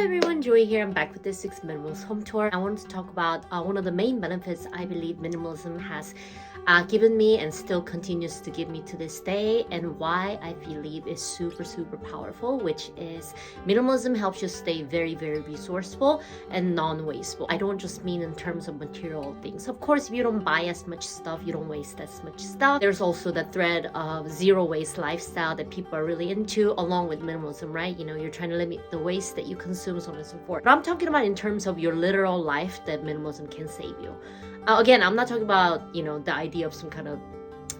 everyone, Joy here. I'm back with this 6 Minimalist home tour. I wanted to talk about one of the main benefits I believe minimalism has given me and still continues to give me to this day, and why I believe is super powerful, which is minimalism helps you stay very resourceful and non-wasteful. I don't just mean in terms of material things. Of course, if you don't buy as much stuff, you don't waste as much stuff. There's also the thread of zero waste lifestyle that people are really into, along with minimalism, right? You know, you're trying to limit the waste that you consume, so on and so forth. But I'm talking about in terms of your literal life that minimalism can save you. Again, I'm not talking about, the idea of some kind of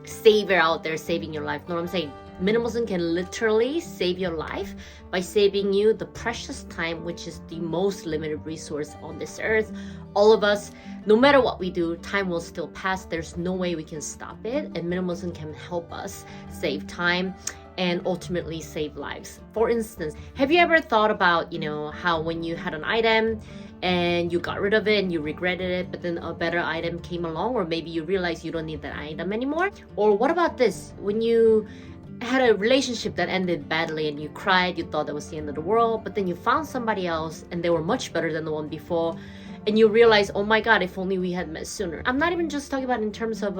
savior out there saving your life. No, I'm saying minimalism can literally save your life by saving you the precious time, which is the most limited resource on this earth. All of us, no matter what we do, time will still pass. There's no way we can stop it, and minimalism can help us save time and ultimately save lives. For instance, have you ever thought about, how when you had an item and you got rid of it and you regretted it, but then a better item came along, or maybe you realize you don't need that item anymore? Or what about this? When you had a relationship that ended badly and you cried, you thought that was the end of the world, but then you found somebody else and they were much better than the one before, and you realize, oh my God, if only we had met sooner. I'm not even just talking about in terms of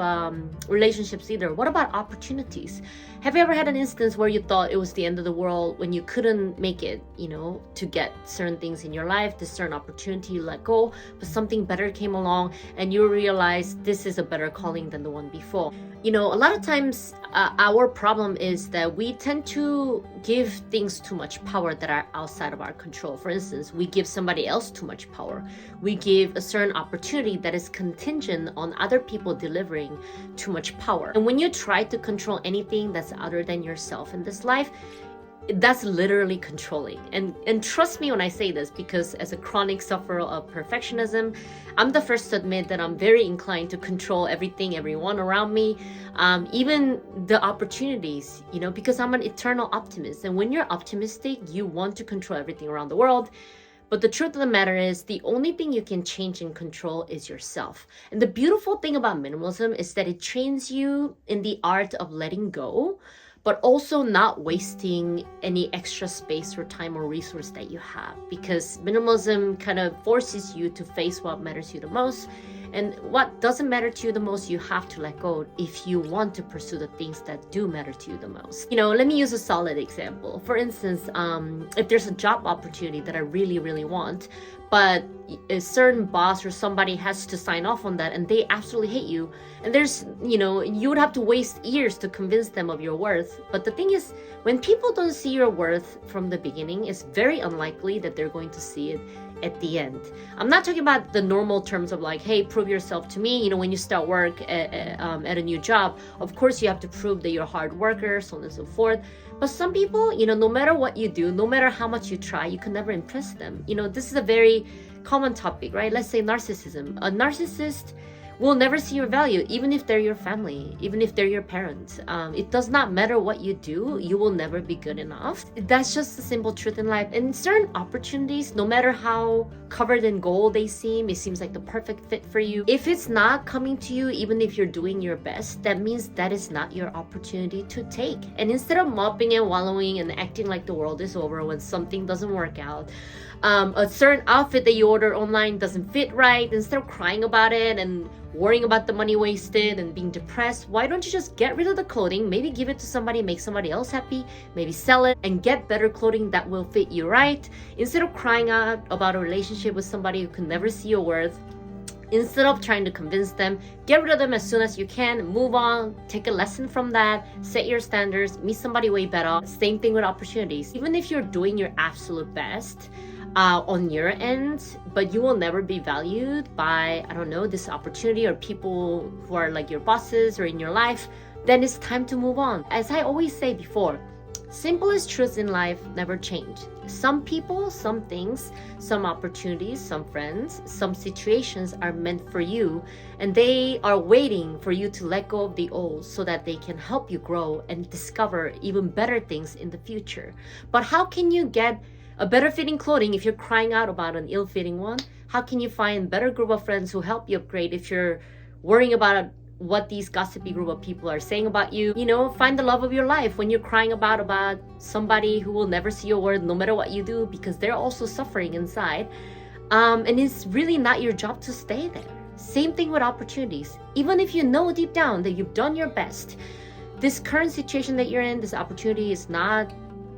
relationships either. What about opportunities? Have you ever had an instance where you thought it was the end of the world when you couldn't make it, to get certain things in your life, this certain opportunity you let go, but something better came along and you realize this is a better calling than the one before? A lot of times our problem is that we tend to give things too much power that are outside of our control. For instance, we give somebody else too much power. We give a certain opportunity that is contingent on other people delivering too much power. And when you try to control anything that's other than yourself in this life, that's literally controlling. And trust me when I say this, because as a chronic sufferer of perfectionism, I'm the first to admit that I'm very inclined to control everything, everyone around me, even the opportunities, because I'm an eternal optimist. And when you're optimistic, you want to control everything around the world. But the truth of the matter is, the only thing you can change and control is yourself. And the beautiful thing about minimalism is that it trains you in the art of letting go, but also not wasting any extra space or time or resource that you have. Because minimalism kind of forces you to face what matters to you the most. And what doesn't matter to you the most, you have to let go if you want to pursue the things that do matter to you the most. Let me use a solid example. For instance, if there's a job opportunity that I really want, but a certain boss or somebody has to sign off on that and they absolutely hate you, and there's, you would have to waste years to convince them of your worth. But the thing is, when people don't see your worth from the beginning, it's very unlikely that they're going to see it at the end. I'm not talking about the normal terms of like, hey, prove yourself to me. When you start work at a new job, of course you have to prove that you're a hard worker, so on and so forth. But some people, no matter what you do, no matter how much you try, you can never impress them. This is a very common topic, right? Let's say narcissism. A narcissist will never see your value, even if they're your family, even if they're your parents. It does not matter what you do, you will never be good enough. That's just the simple truth in life. And certain opportunities, no matter how covered in gold they seem, it seems like the perfect fit for you. If it's not coming to you, even if you're doing your best, that means that is not your opportunity to take. And instead of mopping and wallowing and acting like the world is over when something doesn't work out, a certain outfit that you order online doesn't fit right, instead of crying about it and worrying about the money wasted and being depressed, why don't you just get rid of the clothing, maybe give it to somebody, make somebody else happy, maybe sell it and get better clothing that will fit you right, instead of crying out about a relationship with somebody who can never see your worth. Instead of trying to convince them, get rid of them as soon as you can, move on, take a lesson from that, set your standards, meet somebody way better. Same thing with opportunities. Even if you're doing your absolute best on your end, but you will never be valued by, this opportunity or people who are like your bosses or in your life, then it's time to move on. As I always say before, simplest truths in life never change. Some people, some things, some opportunities, some friends, some situations are meant for you, and they are waiting for you to let go of the old so that they can help you grow and discover even better things in the future. But how can you get a better fitting clothing if you're crying out about an ill-fitting one? How can you find better group of friends who help you upgrade if you're worrying about what these gossipy group of people are saying about you. You know, find the love of your life when you're crying about somebody who will never see your word no matter what you do, because they're also suffering inside. And it's really not your job to stay there. Same thing with opportunities. Even if you know deep down that you've done your best, this current situation that you're in, this opportunity is not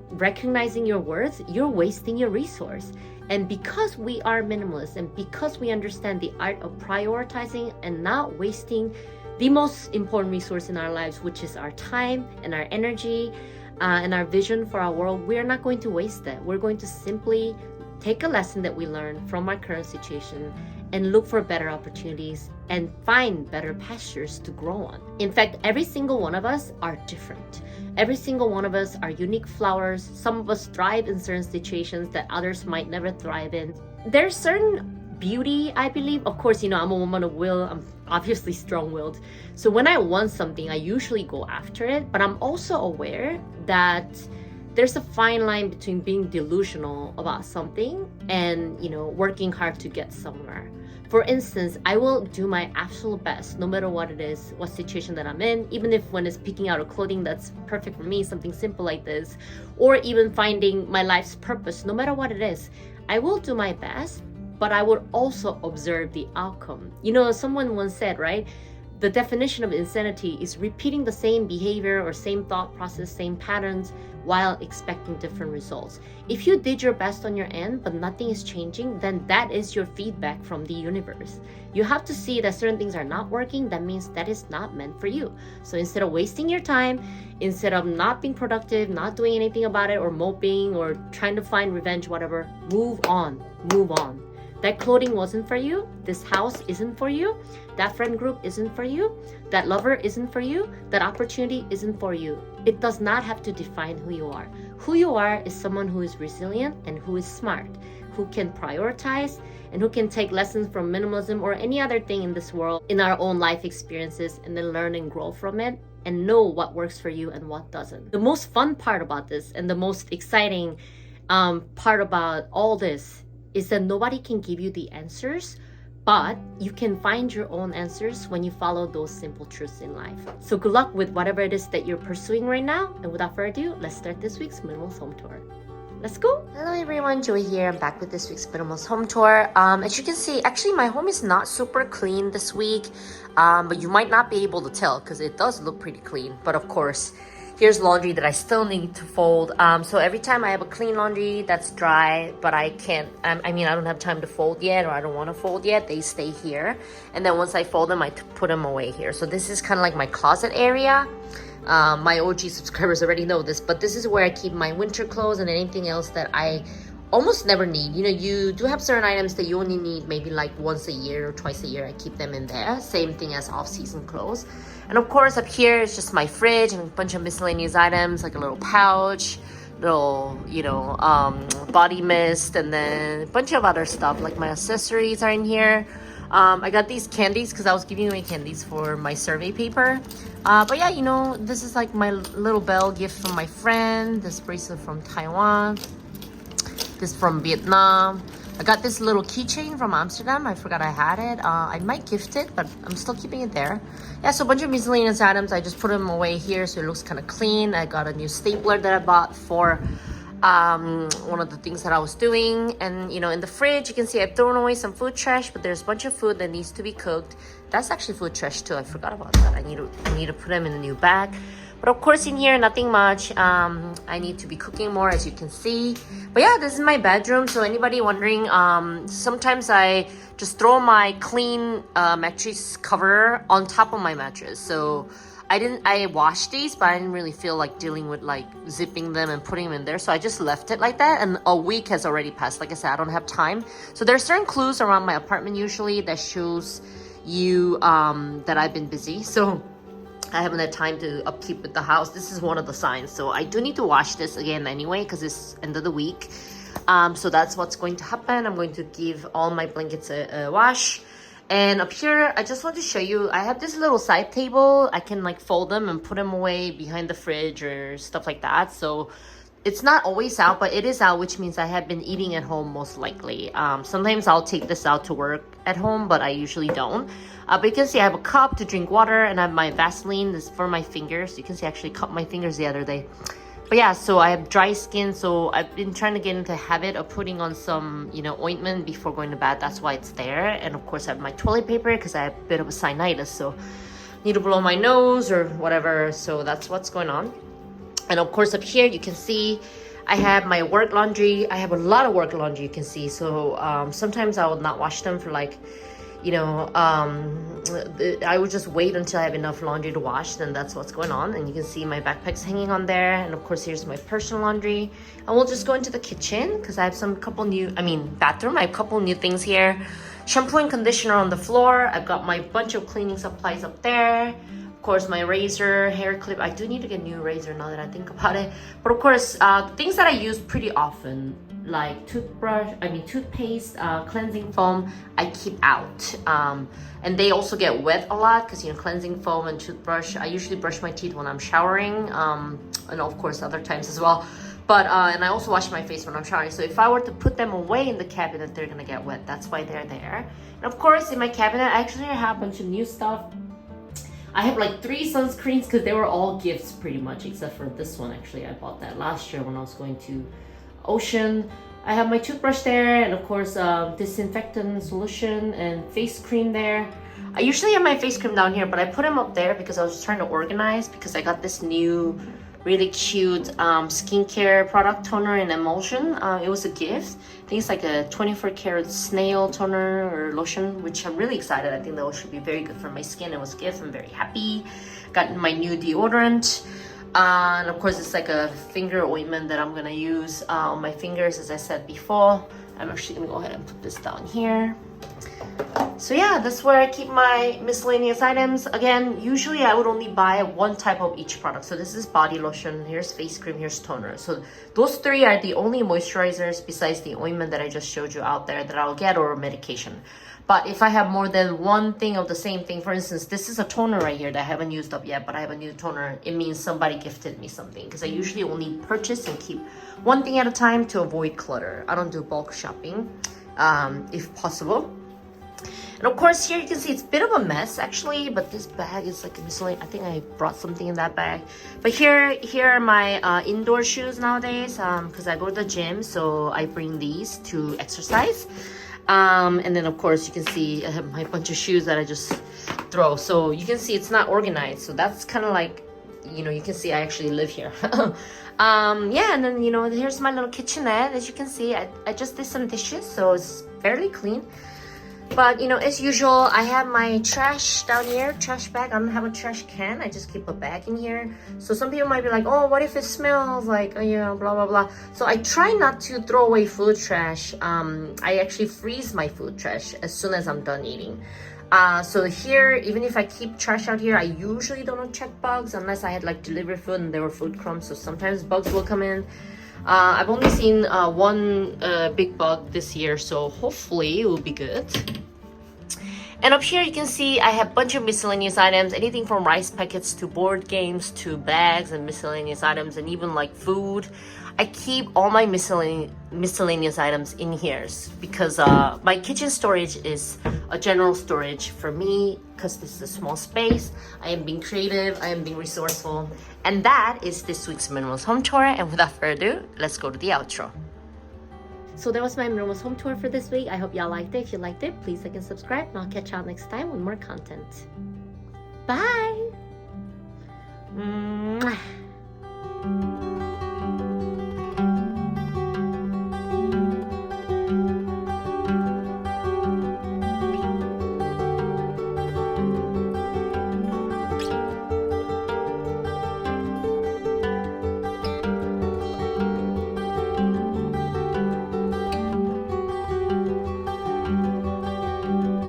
recognizing your worth, you're wasting your resource. And because we are minimalists and because we understand the art of prioritizing and not wasting the most important resource in our lives, which is our time and our energy and our vision for our world, we are not going to waste that. We're going to simply take a lesson that we learned from our current situation and look for better opportunities and find better pastures to grow on. In fact, every single one of us are different. Every single one of us are unique flowers. Some of us thrive in certain situations that others might never thrive in. There's certain beauty, I believe. Of course, you know, I'm a woman of will. I'm obviously strong-willed. So when I want something, I usually go after it. But I'm also aware that there's a fine line between being delusional about something and, you know, working hard to get somewhere. For instance, I will do my absolute best, no matter what it is, what situation that I'm in, even if when it's picking out a clothing that's perfect for me, something simple like this, or even finding my life's purpose, no matter what it is, I will do my best, but I would also observe the outcome. You know, someone once said, right? The definition of insanity is repeating the same behavior or same thought process, same patterns, while expecting different results. If you did your best on your end, but nothing is changing, then that is your feedback from the universe. You have to see that certain things are not working. That means that is not meant for you. So instead of wasting your time, instead of not being productive, not doing anything about it, or moping, or trying to find revenge, whatever, move on, move on. That clothing wasn't for you. This house isn't for you. That friend group isn't for you. That lover isn't for you. That opportunity isn't for you. It does not have to define who you are. Who you are is someone who is resilient and who is smart, who can prioritize and who can take lessons from minimalism or any other thing in this world in our own life experiences and then learn and grow from it and know what works for you and what doesn't. The most fun part about this and the most exciting part about all this is that nobody can give you the answers, but you can find your own answers when you follow those simple truths in life. So good luck with whatever it is that you're pursuing right now. And without further ado, let's start this week's Minimalist Home Tour. Let's go! Hello everyone, Joy here. I'm back with this week's Minimalist Home Tour. As you can see, actually my home is not super clean this week, but you might not be able to tell because it does look pretty clean. But of course, here's laundry that I still need to fold. So every time I have a clean laundry that's dry, but I can't, I don't have time to fold yet, or I don't want to fold yet, they stay here. And then once I fold them, I put them away here. So this is kind of like my closet area. My OG subscribers already know this, but this is where I keep my winter clothes and anything else that I almost never need. You know, you do have certain items that you only need maybe like once a year or twice a year. I keep them in there. Same thing as off-season clothes. And of course up here is just my fridge and a bunch of miscellaneous items, like a little pouch, little, you know, body mist, and then a bunch of other stuff like my accessories are in here. I got these candies because I was giving away candies for my survey paper. But yeah, you know, this is like my little bell gift from my friend. This bracelet from Taiwan. This from Vietnam. I got this little keychain from Amsterdam. I forgot I had it. I might gift it, but I'm still keeping it there. Yeah, so a bunch of miscellaneous items. I just put them away here so it looks kind of clean. I got a new stapler that I bought for one of the things that I was doing. And you know, in the fridge you can see I've thrown away some food trash, but there's a bunch of food that needs to be cooked. That's actually food trash too. I forgot about that. I need to put them in a new bag. But of course in here, nothing much. I need to be cooking more, as you can see. But yeah, this is my bedroom. So anybody wondering, sometimes I just throw my clean mattress cover on top of my mattress. So I washed these, but I didn't really feel like dealing with like zipping them and putting them in there. So I just left it like that. And a week has already passed. Like I said, I don't have time. So there's certain clues around my apartment usually that shows you that I've been busy. So I haven't had time to upkeep with the house. This is one of the signs. So I do need to wash this again anyway because it's end of the week. So that's what's going to happen. I'm going to give all my blankets a wash. And up here, I just want to show you, I have this little side table. I can like fold them and put them away behind the fridge or stuff like that. So it's not always out, but it is out, which means I have been eating at home most likely. Sometimes I'll take this out to work at home, but I usually don't. But you can see I have a cup to drink water, and I have my Vaseline. This is for my fingers. You can see I actually cut my fingers the other day. But yeah, so I have dry skin, so I've been trying to get into the habit of putting on some, ointment before going to bed. That's why it's there. And of course I have my toilet paper because I have a bit of a sinusitis, so need to blow my nose or whatever. So that's what's going on. And of course up here you can see I have my work laundry. I have a lot of work laundry, you can see. So sometimes I will not wash them for like, I would just wait until I have enough laundry to wash. Then that's what's going on. And you can see my backpack's hanging on there. And of course here's my personal laundry. And we'll just go into the kitchen because I have bathroom. I have a couple new things here. Shampoo and conditioner on the floor. I've got my bunch of cleaning supplies up there. Of course, my razor, hair clip. I do need to get a new razor now that I think about it. But of course, things that I use pretty often, like toothpaste, cleansing foam, I keep out. And they also get wet a lot because, cleansing foam and toothbrush. I usually brush my teeth when I'm showering, and of course other times as well. But and I also wash my face when I'm showering. So if I were to put them away in the cabinet, they're gonna get wet. That's why they're there. And of course, in my cabinet, I actually have a bunch of new stuff. I have like 3 sunscreens because they were all gifts pretty much, except for this one. Actually, I bought that last year when I was going to Ocean. I have my toothbrush there, and of course disinfectant solution and face cream there. I usually have my face cream down here, but I put them up there because I was trying to organize, because I got this new really cute skincare product, toner and emulsion. It was a gift. I think it's like a 24 karat snail toner or lotion, which I'm really excited. I think that should be very good for my skin. It was a gift. I'm very happy. Got my new deodorant. And of course, it's like a finger ointment that I'm gonna use on my fingers, as I said before. I'm actually gonna go ahead and put this down here. So yeah, that's where I keep my miscellaneous items. Again, usually I would only buy one type of each product. So this is body lotion, here's face cream, here's toner. So those 3 are the only moisturizers besides the ointment that I just showed you out there that I'll get, or medication. But if I have more than one thing of the same thing, for instance, this is a toner right here that I haven't used up yet, but I have a new toner, it means somebody gifted me something, because I usually only purchase and keep one thing at a time to avoid clutter. I don't do bulk shopping, if possible. And of course, here you can see it's a bit of a mess actually, but this bag is like a miscellaneous. I think I brought something in that bag. But here are my indoor shoes nowadays, because I go to the gym, so I bring these to exercise. And then of course you can see I have my bunch of shoes that I just throw. So you can see it's not organized. So that's kind of like, you can see I actually live here. Yeah, and then here's my little kitchenette. As you can see, I just did some dishes, so it's fairly clean. But as usual, I have my trash down here, trash bag. I don't have a trash can, I just keep a bag in here. So some people might be like, oh, what if it smells like, blah blah blah. So I try not to throw away food trash. I actually freeze my food trash as soon as I'm done eating. So here, even if I keep trash out here, I usually don't check bugs unless I had like delivery food and there were food crumbs. So sometimes bugs will come in. I've only seen one big bug this year, so hopefully it will be good. And up here you can see I have a bunch of miscellaneous items, anything from rice packets to board games to bags and miscellaneous items, and even like food. I keep all my miscellaneous items in here because my kitchen storage is a general storage for me, because this is a small space. I am being creative, I am being resourceful. And that is this week's Minimalist home tour. And without further ado, let's go to the outro. So that was my Minimalist home tour for this week. I hope y'all liked it. If you liked it, please like and subscribe, and I'll catch y'all next time with more content. Bye! Mwah.